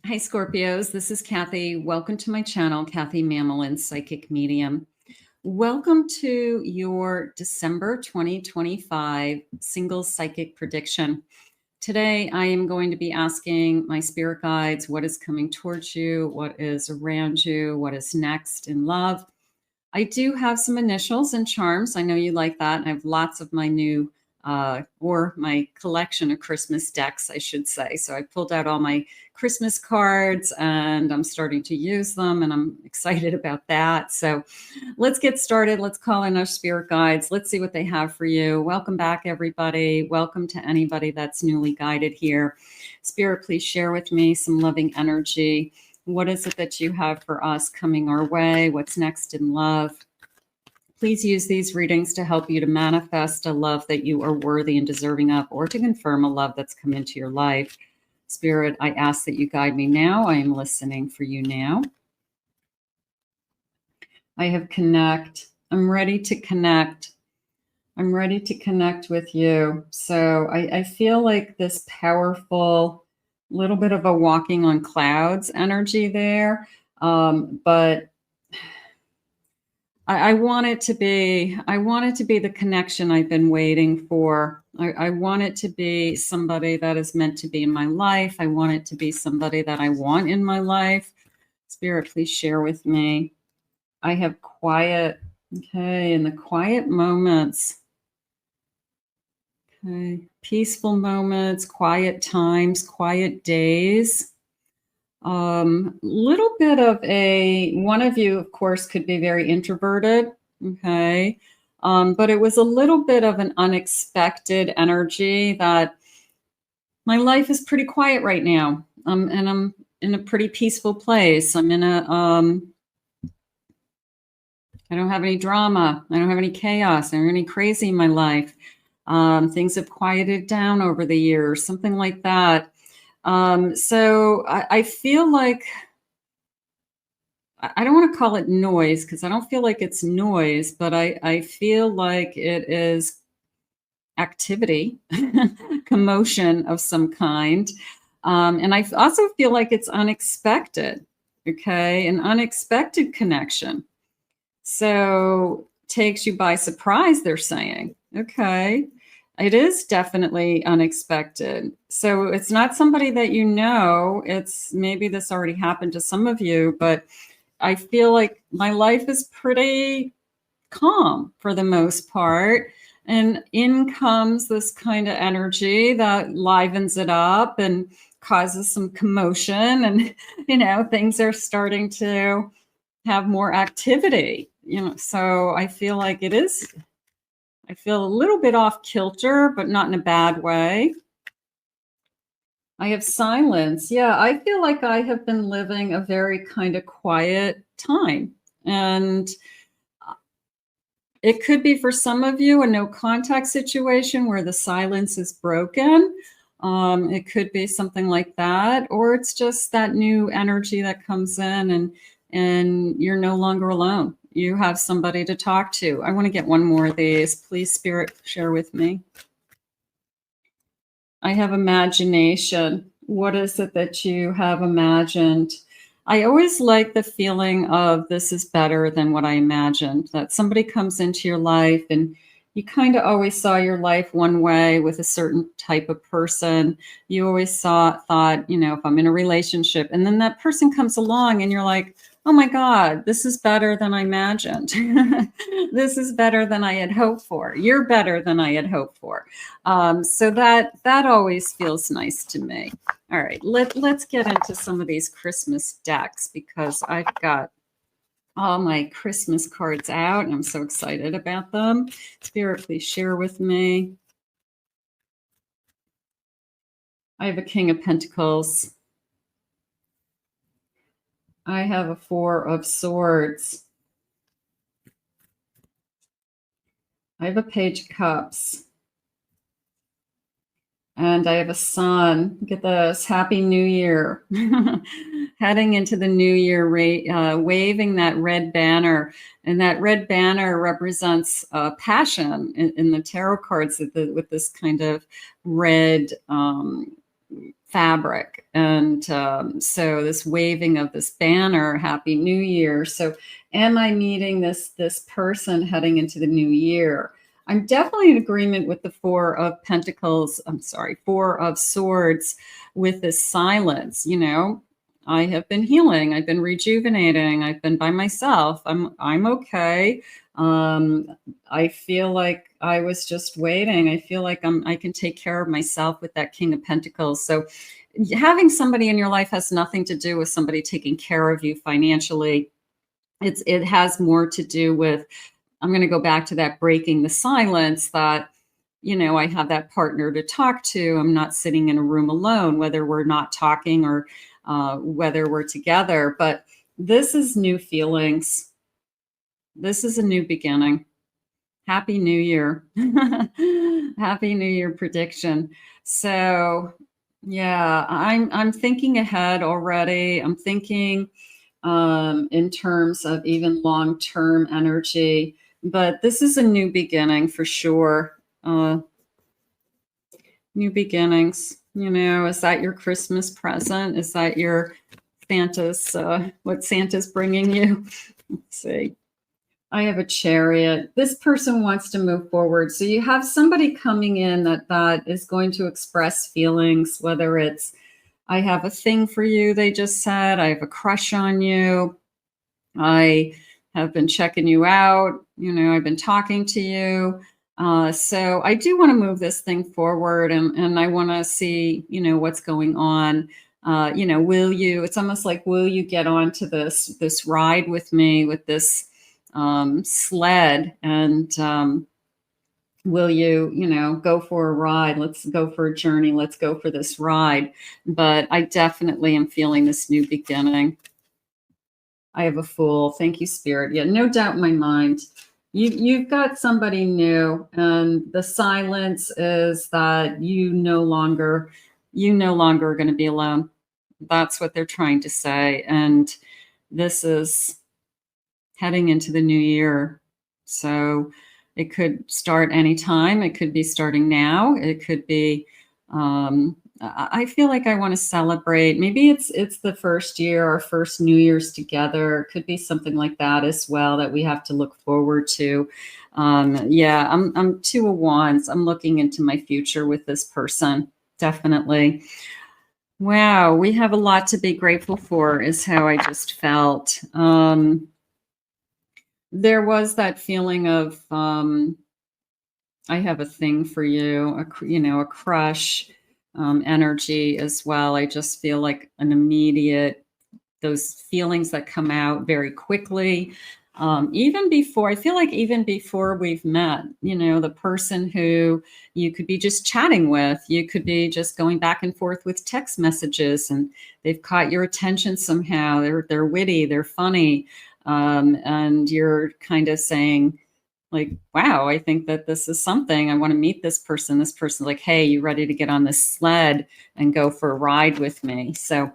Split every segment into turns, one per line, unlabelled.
Hi, Scorpios. This is Kathy. Welcome to my channel, Kathy Mamolen, Psychic Medium. Welcome to your December 2025 single psychic prediction. Today, I am going to be asking my spirit guides what is coming towards you, what is around you, what is next in love. I do have some initials and charms. I know you like that. I have lots of my new or my collection of Christmas decks, I should say. So I pulled out all my Christmas cards and I'm starting to use them and I'm excited about that. So let's get started. Let's call in our spirit guides. Let's see what they have for you. Welcome back, everybody. Welcome to anybody that's newly guided here. Spirit, please share with me some loving energy. What is it that you have for us coming our way? What's next in love? Please use these readings to help you to manifest a love that you are worthy and deserving of, or to confirm a love that's come into your life. Spirit, I ask that you guide me now. I am listening for you now. I have connect. I'm ready to connect. I'm ready to connect with you. So I feel like this powerful little bit of a walking on clouds energy there. But I want it to be the connection I've been waiting for. I want it to be somebody that is meant to be in my life. I want it to be somebody that I want in my life. Spirit, please share with me. I have quiet. Okay, in the quiet moments. Okay, peaceful moments, quiet times, quiet days. Little bit of one of you, of course, could be very introverted. Okay. But it was a little bit of an unexpected energy that my life is pretty quiet right now. And I'm in a pretty peaceful place. I'm in I don't have any drama. I don't have any chaos. I don't have any crazy in my life. Things have quieted down over the years, something like that. So I feel like, I don't want to call it noise because I don't feel like it's noise, but I feel like it is activity, commotion of some kind. And I also feel like it's unexpected, okay? An unexpected connection. So takes you by surprise, they're saying, okay. It is definitely unexpected. So it's not somebody that you know. It's maybe this already happened to some of you, but I feel like my life is pretty calm for the most part. And in comes this kind of energy that livens it up and causes some commotion. And, things are starting to have more activity, so I feel like I feel a little bit off kilter, but not in a bad way. I have silence. Yeah, I feel like I have been living a very kind of quiet time. And it could be for some of you a no contact situation where the silence is broken. It could be something like that, or it's just that new energy that comes in and you're no longer alone. You have somebody to talk to. I want to get one more of these. Please, Spirit, share with me. I have imagination. What is it that you have imagined? I always like the feeling of this is better than what I imagined, that somebody comes into your life and you kind of always saw your life one way with a certain type of person. You always thought, if I'm in a relationship, and then that person comes along and you're like, oh my God, this is better than I imagined. This is better than I had hoped for. You're better than I had hoped for. So that always feels nice to me. All right, let's get into some of these Christmas decks because I've got all my Christmas cards out and I'm so excited about them. Spirit, please share with me. I have a King of Pentacles. I have a Four of Swords. I have a Page of Cups. And I have a Sun. Look at this. Happy New Year. Heading into the new year, waving that red banner. And that red banner represents passion in the tarot cards with this kind of red fabric. And so this waving of this banner, Happy New Year. So am I meeting this person heading into the new year? I'm definitely in agreement with the Four of Pentacles. I'm sorry, Four of Swords with this silence. You know, I have been healing. I've been rejuvenating. I've been by myself. I'm okay. I feel like I was just waiting. I feel like I can take care of myself with that King of Pentacles. So having somebody in your life has nothing to do with somebody taking care of you financially. It has more to do with, I'm going to go back to that breaking the silence, that, you know, I have that partner to talk to. I'm not sitting in a room alone, whether we're not talking or whether we're together. But this is new feelings. This is a new beginning. Happy New Year. Happy New Year prediction. So yeah, I'm thinking ahead already. I'm thinking in terms of even long-term energy, but this is a new beginning for sure. New beginnings. You know, is that your Christmas present? Is that your Santa's, what Santa's bringing you? Let's see. I have a Chariot. This person wants to move forward. So you have somebody coming in that is going to express feelings, whether it's, I have a thing for you, they just said, I have a crush on you, I have been checking you out, you know, I've been talking to you. So I do want to move this thing forward, and I want to see, you know, what's going on. You know, will you, it's almost like, will you get onto this ride with me, with this sled, and will you, you know, go for a ride? Let's go for a journey. Let's go for this ride. But I definitely am feeling this new beginning. I have a Fool. Thank you, Spirit. Yeah, no doubt in my mind. You've got somebody new, and the silence is that you no longer are going to be alone. That's what they're trying to say. And this is heading into the new year. So it could start anytime. It could be starting now. It could be, I feel like I want to celebrate. Maybe it's the first year, our first New Year's together. It could be something like that as well that we have to look forward to. Yeah, I'm Two of Wands. I'm looking into my future with this person. Definitely. Wow, we have a lot to be grateful for, is how I just felt. There was that feeling of, I have a thing for you, a crush energy as well. I just feel like an immediate, those feelings that come out very quickly. Even before, I feel like even before we've met, you know, the person who you could be just chatting with, you could be just going back and forth with text messages, and they've caught your attention somehow. They're witty, they're funny. And you're kind of saying, like, wow, I think that this is something. I want to meet this person. This person's like, hey, you ready to get on this sled and go for a ride with me? So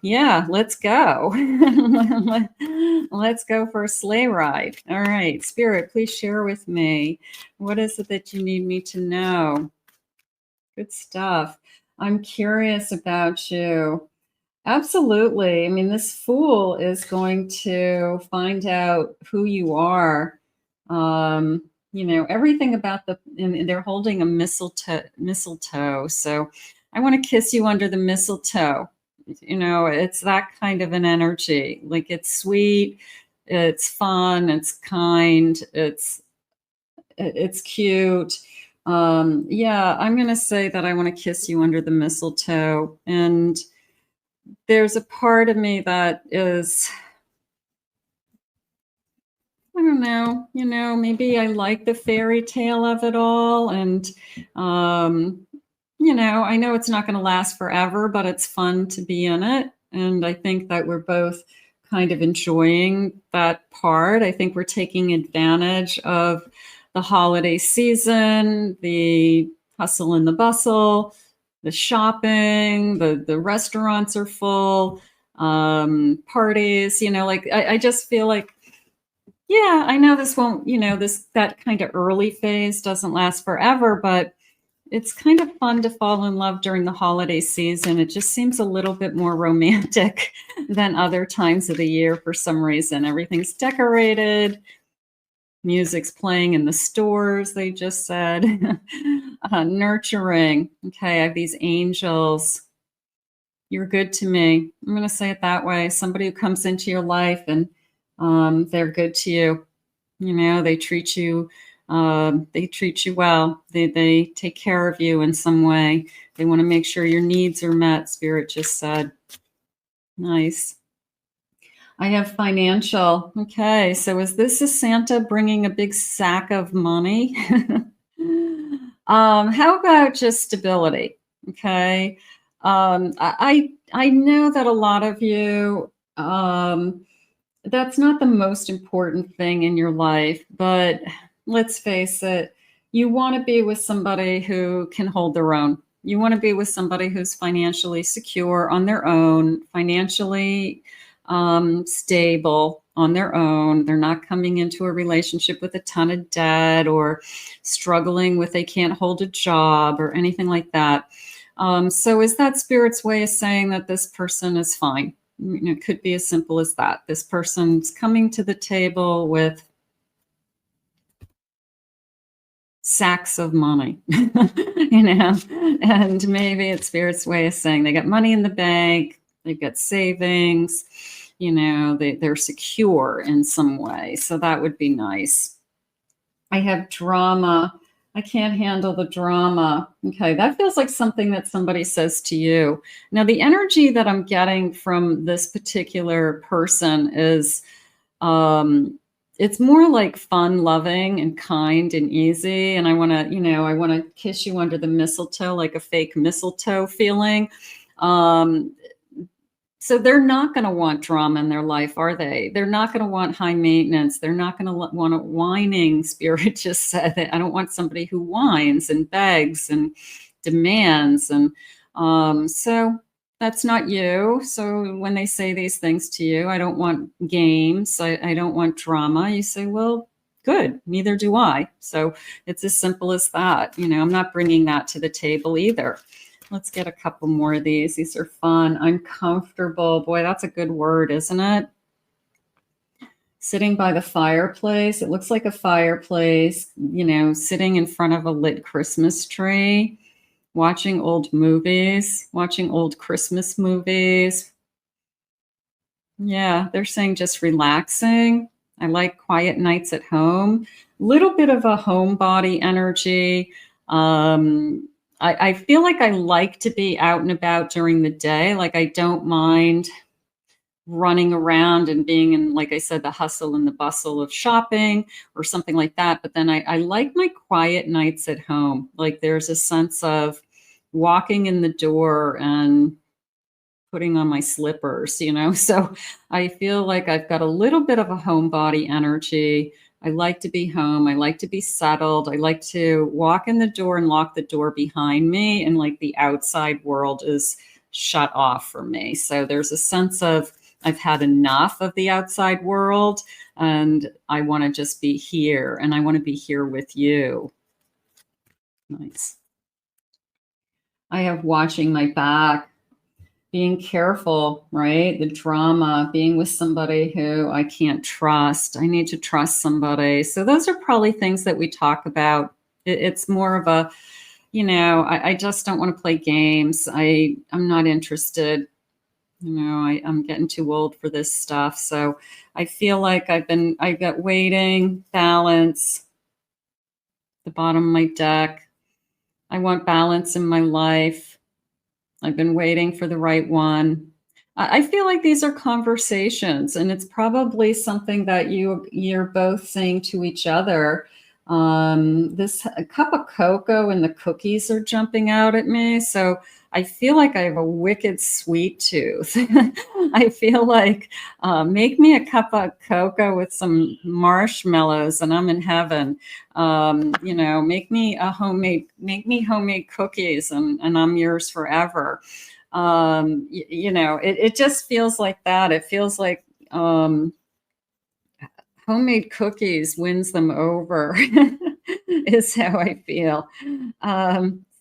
yeah, let's go. Let's go for a sleigh ride. All right, Spirit, please share with me. What is it that you need me to know? Good stuff. I'm curious about you. Absolutely. I mean, this Fool is going to find out who you are. You know, everything about and they're holding a mistletoe. So I want to kiss you under the mistletoe. You know, it's that kind of an energy. Like, it's sweet, it's fun, it's kind, it's cute. Yeah, I'm going to say that I want to kiss you under the mistletoe. And there's a part of me that is, I don't know, you know, maybe I like the fairy tale of it all. And, you know, I know it's not going to last forever, but it's fun to be in it. And I think that we're both kind of enjoying that part. I think we're taking advantage of the holiday season, the hustle and the bustle, the shopping, the restaurants are full, parties, you know, like I just feel like, yeah, I know this won't, you know, that kind of early phase doesn't last forever, but it's kind of fun to fall in love during the holiday season. It just seems a little bit more romantic than other times of the year for some reason. Everything's decorated. Music's playing in the stores, they just said. Nurturing. Okay, I have these angels. You're good to me. I'm going to say it that way. Somebody who comes into your life and they're good to you. You know, they treat you well. They take care of you in some way. They want to make sure your needs are met, Spirit just said. Nice. I have financial. Okay, so is this a Santa bringing a big sack of money? How about just stability? Okay. I know that a lot of you, that's not the most important thing in your life, but let's face it, you want to be with somebody who can hold their own. You want to be with somebody who's financially secure on their own, financially stable on their own. They're not coming into a relationship with a ton of debt or struggling with they can't hold a job or anything like that. So is that Spirit's way of saying that this person is fine? You know, it could be as simple as that. This person's coming to the table with sacks of money, you know, and maybe it's Spirit's way of saying they got money in the bank, they've got savings, you know, they're secure in some way. So that would be nice. I have drama. I can't handle the drama. Okay, that feels like something that somebody says to you. Now, the energy that I'm getting from this particular person is, it's more like fun, loving, and kind and easy. And I want to, you know, I want to kiss you under the mistletoe, like a fake mistletoe feeling. So they're not going to want drama in their life, are they? They're not going to want high maintenance. They're not going to want a whining. Spirit just said that I don't want somebody who whines and begs and demands. And so that's not you. So when they say these things to you, I don't want games. I don't want drama. You say, well, good. Neither do I. So it's as simple as that. You know, I'm not bringing that to the table either. Let's get a couple more of these. These are fun. I'm comfortable. Boy, that's a good word, isn't it? Sitting by the fireplace. It looks like a fireplace, you know, sitting in front of a lit Christmas tree, watching old movies, watching old Christmas movies. Yeah, they're saying just relaxing. I like quiet nights at home. Little bit of a homebody energy. I feel like I like to be out and about during the day. Like I don't mind running around and being in, like I said, the hustle and the bustle of shopping or something like that. But then I like my quiet nights at home. Like there's a sense of walking in the door and putting on my slippers, you know? So I feel like I've got a little bit of a homebody energy. I like to be home. I like to be settled. I like to walk in the door and lock the door behind me. And like the outside world is shut off for me. So there's a sense of I've had enough of the outside world and I want to just be here and I want to be here with you. Nice. I have watching my back. Being careful, right? The drama, being with somebody who I can't trust. I need to trust somebody. So those are probably things that we talk about. It's more of a, you know, I just don't want to play games. I'm not interested. You know, I'm getting too old for this stuff. So I feel like I've got waiting, balance, the bottom of my deck. I want balance in my life. I've been waiting for the right one. I feel like these are conversations, and it's probably something that you're both saying to each other. This a cup of cocoa and the cookies are jumping out at me, so I feel like I have a wicked sweet tooth. I feel like make me a cup of cocoa with some marshmallows, and I'm in heaven. You know, make me homemade cookies, and I'm yours forever. You know, it just feels like that. It feels like homemade cookies wins them over is how I feel.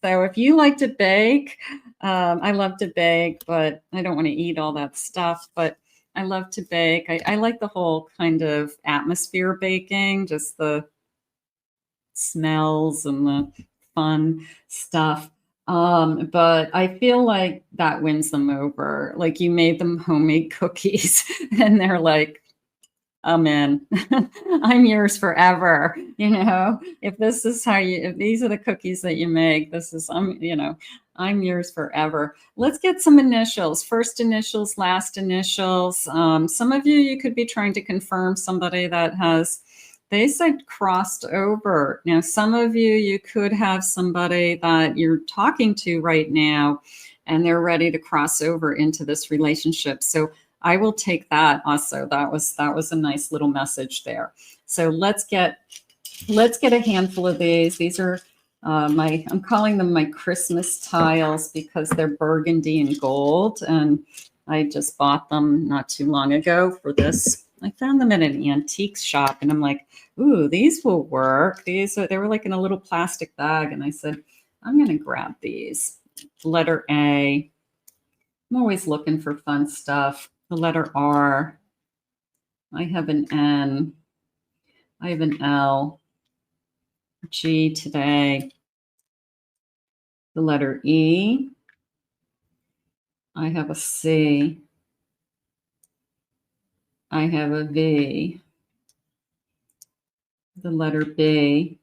So if you like to bake, I love to bake, but I don't want to eat all that stuff. But I love to bake. I like the whole kind of atmosphere baking, just the smells and the fun stuff. But I feel like that wins them over. Like you made them homemade cookies and they're like, I'm in. I'm yours forever. You know, if this is how you, if these are the cookies that you make, this is, I'm yours forever. Let's get some initials, first initials, last initials. Some of you could be trying to confirm somebody that has, they said crossed over. Now, some of you could have somebody that you're talking to right now and they're ready to cross over into this relationship. So I will take that also. That was a nice little message there. So let's get a handful of these. These are I'm calling them my Christmas tiles because they're burgundy and gold. And I just bought them not too long ago for this. I found them at an antique shop and I'm like, ooh, these will work. They were like in a little plastic bag. And I said, I'm going to grab these. Letter A. I'm always looking for fun stuff. The letter R. I have an N. I have an L. G today. The letter E. I have a C. I have a V. The letter B.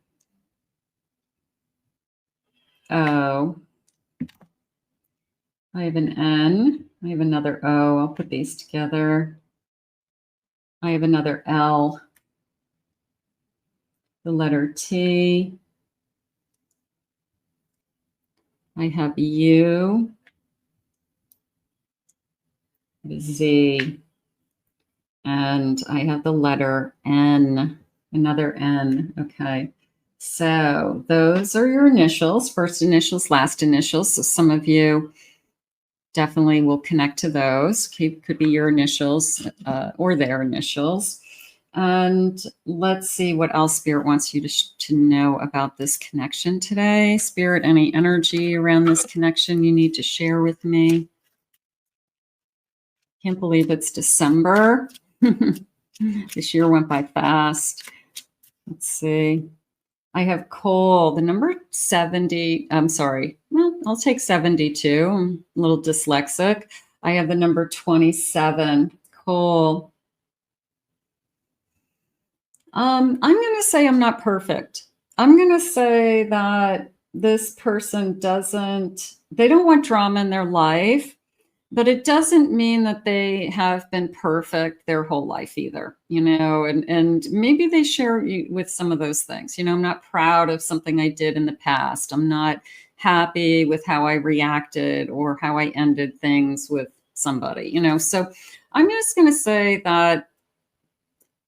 O. I have an N. I have another O. I'll put these together. I have another L. The letter T. I have U. Z. And I have the letter N. Another N. Okay. So those are your initials, first initials, last initials. So some of you definitely will connect to those. Could be your initials or their initials. And let's see what else Spirit wants you to know about this connection today. Spirit, any energy around this connection you need to share with me? Can't believe it's December. This year went by fast. Let's see. I have coal, the number 70. I'm sorry. Well, I'll take 72. I'm a little dyslexic. I have the number 27. Coal. I'm going to say I'm not perfect. I'm going to say that this person they don't want drama in their life, but it doesn't mean that they have been perfect their whole life either, you know, and maybe they share with some of those things. You know, I'm not proud of something I did in the past. I'm not happy with how I reacted or how I ended things with somebody, you know. So I'm just going to say that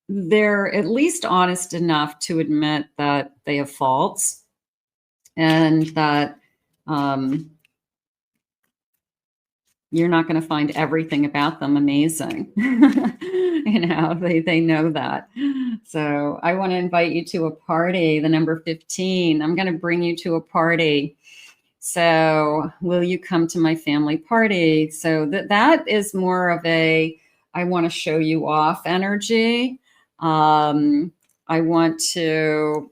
they're at least honest enough to admit that they have faults and that you're not going to find everything about them amazing. You know, they know that. So I want to invite you to a party, the number 15. I'm going to bring you to a party. So will you come to my family party? So that is more of a, I want to show you off energy. I want to,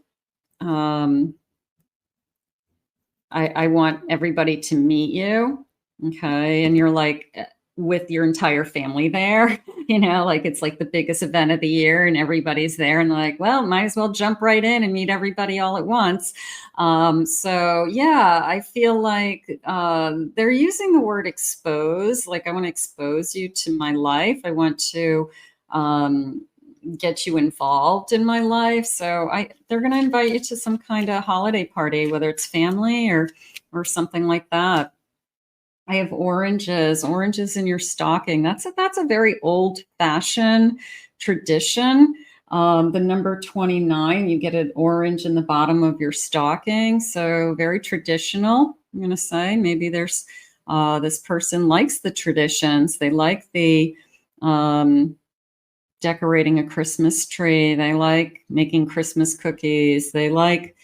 I want everybody to meet you. Okay. And you're like with your entire family there, you know, like it's like the biggest event of the year and everybody's there and like, well, might as well jump right in and meet everybody all at once. So yeah, I feel like they're using the word expose. Like I want to expose you to my life. I want to get you involved in my life. So they're going to invite you to some kind of holiday party, whether it's family or something like that. I have oranges in your stocking. That's a very old fashioned tradition. The number 29, you get an orange in the bottom of your stocking. So very traditional, I'm going to say. Maybe there's this person likes the traditions. They like the decorating a Christmas tree. They like making Christmas cookies. They like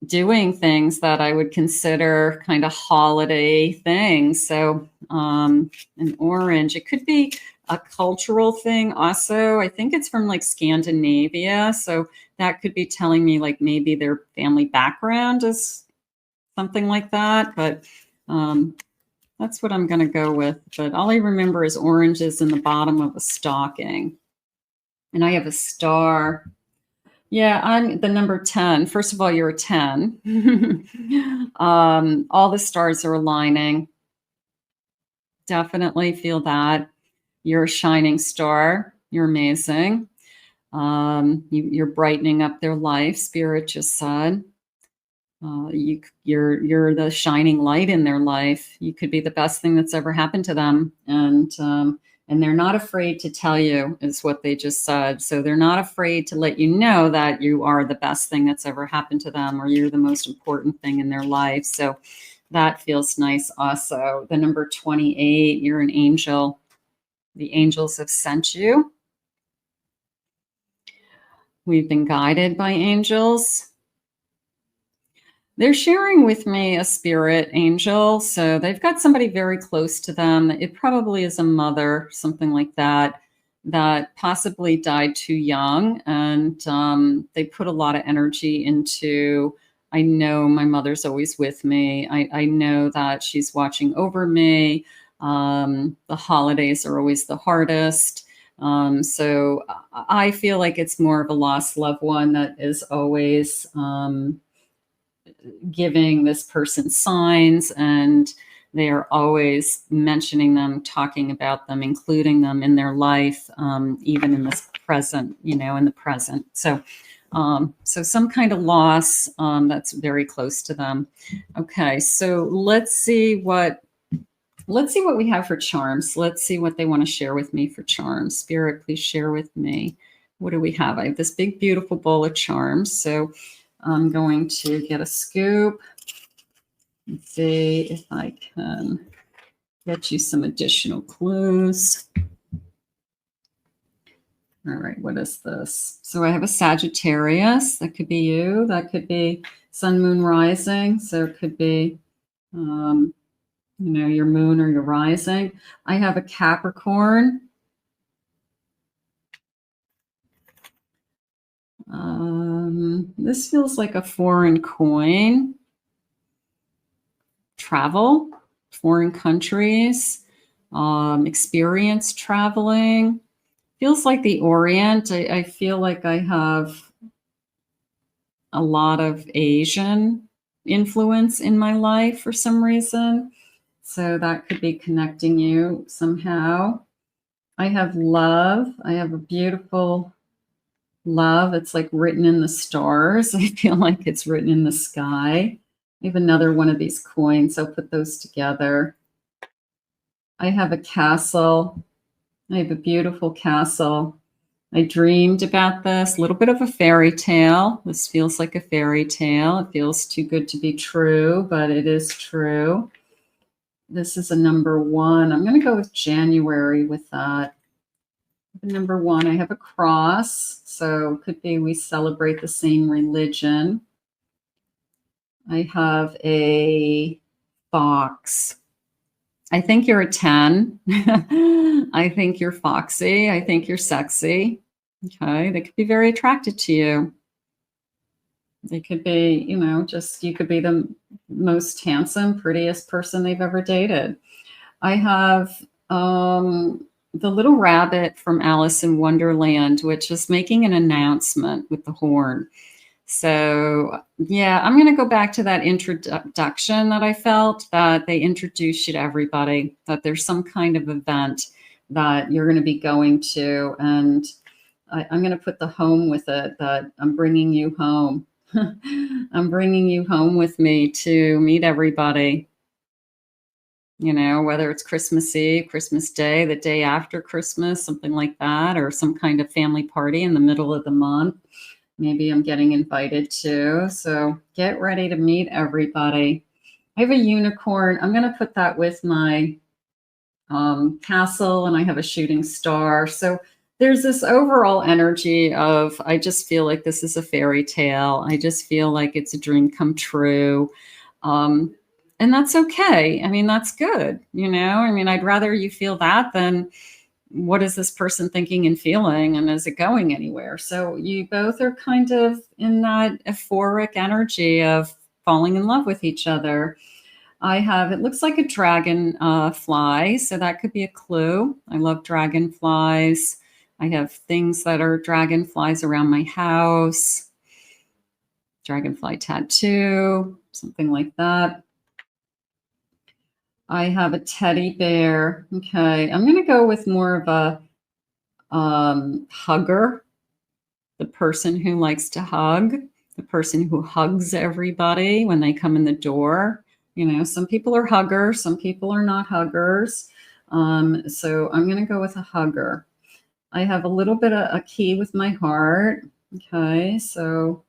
doing things that I would consider kind of holiday things. So an orange, it could be a cultural thing also. I think it's from like Scandinavia. So that could be telling me like maybe their family background is something like that. But that's what I'm going to go with. But all I remember is oranges in the bottom of a stocking. And I have a star. Yeah, I'm the number 10. First of all, you're a 10. All the stars are aligning. Definitely feel that. You're a shining star. You're amazing. You're brightening up their life, Spirit just said. You're the shining light in their life. You could be the best thing that's ever happened to them, and they're not afraid to tell you, is what they just said. So they're not afraid to let you know that you are the best thing that's ever happened to them, or you're the most important thing in their life. So that feels nice. Also, the number 28. You're an angel. The angels have sent you. We've been guided by angels. They're sharing with me a spirit angel. So they've got somebody very close to them. It probably is a mother, something like that, that possibly died too young. And they put a lot of energy into, I know my mother's always with me. I know that she's watching over me. The holidays are always the hardest. So I feel like it's more of a lost loved one that is always giving this person signs, and they are always mentioning them, talking about them, including them in their life, even in this present, in the present. So some kind of loss that's very close to them. Okay, so let's see what we have for charms. Let's see what they want to share with me for charms. Spirit, please share with me. What do we have? I have this big, beautiful bowl of charms. So I'm going to get a scoop and see if I can get you some additional clues. All right, what is this? So I have a Sagittarius. That could be you. That could be Sun, Moon, Rising. So it could be, your moon or your rising. I have a Capricorn. This feels like a foreign coin. Travel, foreign countries, experience traveling. Feels like the Orient. I feel like I have a lot of Asian influence in my life for some reason. So that could be connecting you somehow. I have love. I have a beautiful love. It's like written in the stars. I feel like it's written in the sky. I have another one of these coins. I'll put those together. I have a castle. I have a beautiful castle. I dreamed about this, a little bit of a fairy tale. This feels like a fairy tale. It feels too good to be true, but it is true. This is a number 1. I'm going to go with January with that. Number 1, I have a cross. So it could be we celebrate the same religion. I have a fox. I think you're a 10. I think you're foxy. I think you're sexy. Okay. They could be very attracted to you. They could be, you could be the most handsome, prettiest person they've ever dated. I have the little rabbit from Alice in Wonderland, which is making an announcement with the horn. So yeah, I'm going to go back to that introduction that I felt, that they introduce you to everybody, that there's some kind of event that you're going to be going to. And I'm going to put the home with it, that I'm bringing you home. I'm bringing you home with me to meet everybody. Whether it's Christmas Eve, Christmas Day, the day after Christmas, something like that, or some kind of family party in the middle of the month. Maybe I'm getting invited to. So get ready to meet everybody. I have a unicorn. I'm going to put that with my castle, and I have a shooting star. So there's this overall energy of, I just feel like this is a fairy tale. I just feel like it's a dream come true. Um, and that's okay. I mean, that's good. You know, I mean, I'd rather you feel that than what is this person thinking and feeling, and is it going anywhere? So you both are kind of in that euphoric energy of falling in love with each other. I have, it looks like a dragon fly, so that could be a clue. I love dragonflies. I have things that are dragonflies around my house, dragonfly tattoo, something like that. I have a teddy bear. Okay, I'm going to go with more of a hugger, the person who likes to hug, the person who hugs everybody when they come in the door. You know, some people are huggers, some people are not huggers. So I'm going to go with a hugger. I have a little bit of a key with my heart. Okay, so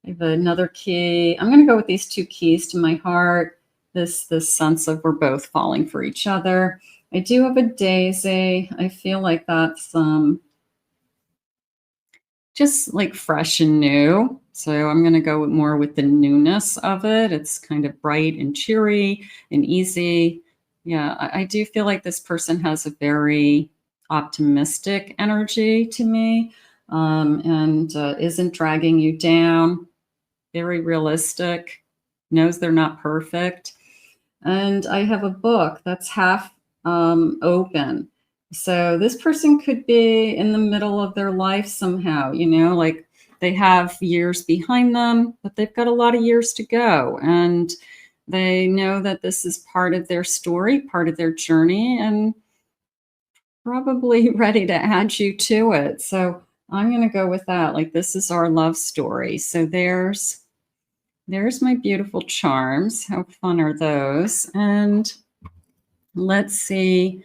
I have another key. I'm going to go with these two keys to my heart. This sense of we're both falling for each other. I do have a daisy. I feel like that's just like fresh and new. So I'm going to go more with the newness of it. It's kind of bright and cheery and easy. Yeah, I do feel like this person has a very optimistic energy to me, and isn't dragging you down. Very realistic, knows they're not perfect. And I have a book that's half open. So this person could be in the middle of their life somehow, you know, like they have years behind them, but they've got a lot of years to go. And they know that this is part of their story, part of their journey, and probably ready to add you to it. So I'm going to go with that. Like, this is our love story. So there's my beautiful charms. How fun are those? And let's see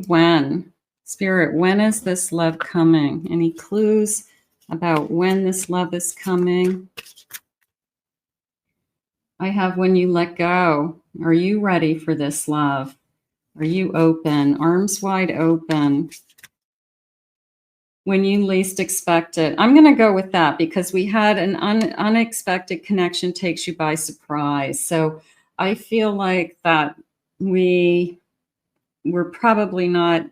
when. Spirit, when is this love coming? Any clues about when this love is coming? I have when you let go. Are you ready for this love? Are you open? Arms wide open. When you least expect it. I'm going to go with that because we had an unexpected connection takes you by surprise. So I feel like that we're probably not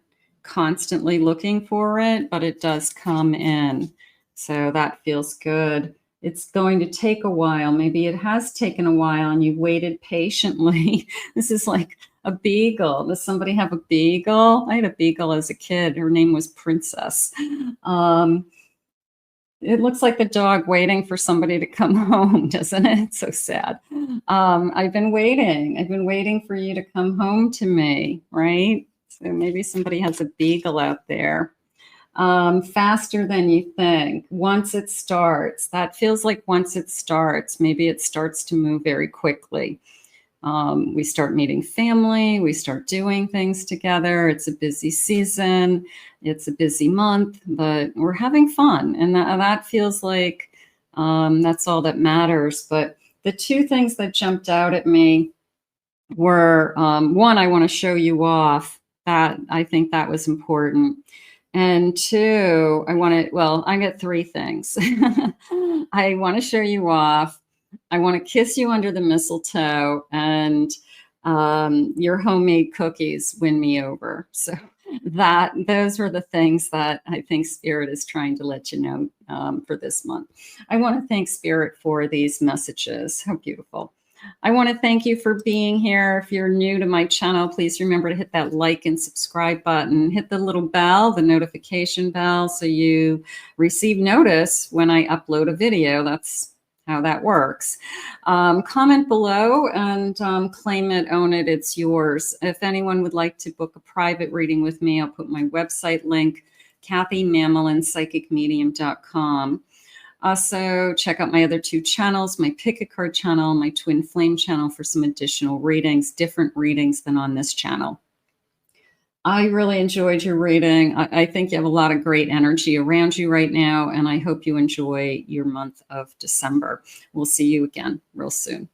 constantly looking for it, but it does come in. So that feels good. It's going to take a while. Maybe it has taken a while and you've waited patiently. This is like a beagle. Does somebody have a beagle? I had a beagle as a kid. Her name was Princess. It looks like the dog waiting for somebody to come home, doesn't it? It's so sad. I've been waiting. I've been waiting for you to come home to me, right? So maybe somebody has a beagle out there. Faster than you think. Once it starts, that feels like once it starts, maybe it starts to move very quickly. We start meeting family, we start doing things together. It's a busy season, it's a busy month, but we're having fun. And that feels like that's all that matters. But the two things that jumped out at me were one, I want to show you off. That I think that was important. And two, I get three things. I want to show you off. I want to kiss you under the mistletoe, and your homemade cookies win me over. So those were the things that I think Spirit is trying to let you know for this month. I want to thank Spirit for these messages. How beautiful. I want to thank you for being here. If you're new to my channel, please remember to hit that like and subscribe button. Hit the little bell, the notification bell, so you receive notice when I upload a video. That's how that works. Comment below and claim it, own it, it's yours. If anyone would like to book a private reading with me, I'll put my website link, kathymamolenspsychicmedium.com. Also, check out my other two channels, my Pick a Card channel, my Twin Flame channel for some additional readings, different readings than on this channel. I really enjoyed your reading. I think you have a lot of great energy around you right now, and I hope you enjoy your month of December. We'll see you again real soon.